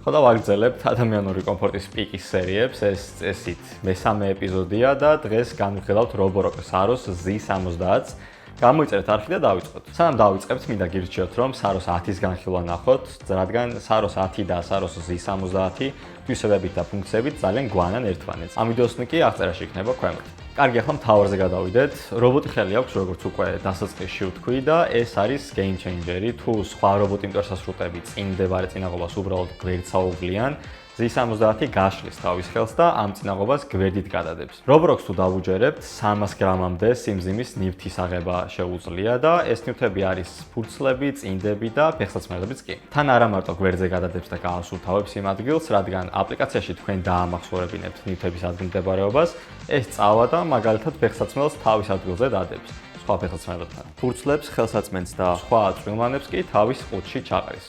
ხო და ვაგრძელებთ ადამიანური კომფორტის პიკის სერიებს, ეს წესით მესამე ეპიზოდია და დღეს განვიხილავთ Roborock Saros Z70-ს. გამოიწერეთ არხი და დავიწყოთ. სანამ დავიწყებთ, მინდა გირჩიოთ, რომ Saros 10-ის განხილვა ნახოთ, რადგან Saros 10 და Saros Z70 თვისებებით და ფუნქციებით ძალიან გვანან ერთმანეთს. ამ ვიდეოს ლინკი აღწერაში იქნება ქვემოთ. კარგი, ახლა მთავარზე გადავიდეთ. რობოტი ხელი აქვს, როგორც უკვე დასაწყისში ვთქვი და ეს არის game changer-ი. თუ სხვა რობოტი მტვერსასრუტები წინ მდებარე წინაღობას უბრალოდ გვერდს აუვლიან, Z70 გაშლის თავის ხელს და ამ წინაღობას გვერდით გადადებს. Roborock-ს თუ დავუჯერებთ, 300 გრამამდე სიმძიმის ნივთის აღება შეუძლია და ეს ნივთები არის ფურცლები, წინდები და ფეხსაცმელებიც კი. თან არა მარტო გვერდზე გადადებს და გაასუფთავებს იმ ადგილს, რადგან აპლიკაციაში თქვენ დაამახსოვრებინებთ ნივთების ადგილმდებარეობას, ეს წავა და მაგალითად ფეხსაცმელს თავის ადგილზე დადებს. სხვა ფეხსაცმელებთან. ფურცლებს, ხელსაცმელს და სხვა წვრილმანებს კი თავის ყუთში ჩაყრის.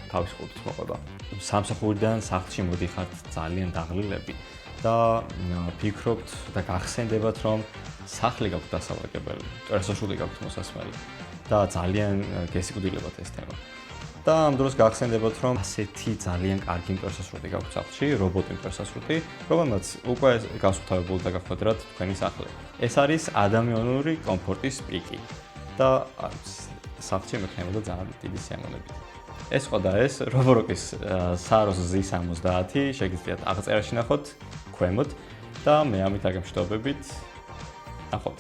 თავის ყუთის მოყვება. სამსახურიდან სახლში მოდიხართ ძალიან დაღლილები და ფიქრობთ და გახსენდებათ, რომ სახლი გაქვთ დასავლაკებელი, მტვერსასრუტი გაქვთ მოსასმელი და ძალიან გესიკვდილებათ ეს თემა. და ამ დროს გახსენდებათ, რომ ასეთი ძალიან კარგი მტვერსასრუტი გაქვთ სახლში, რობოტი მტვერსასრუტი, რომელმაც უკვე გასუფთავებული და გახვედრათ თქვენი სახლი. ეს არის ადამიანური კომფორტის პიკი და სახლში მექნებოდა ძალიან დიდი სიამოვნებით. ეს ყო და ეს Roborock-ის Saros Z70 შეგიძლიათ აღწერაში ნახოთ ქვემოთ და მე ამით აგემშვიდობებით. ნახოთ.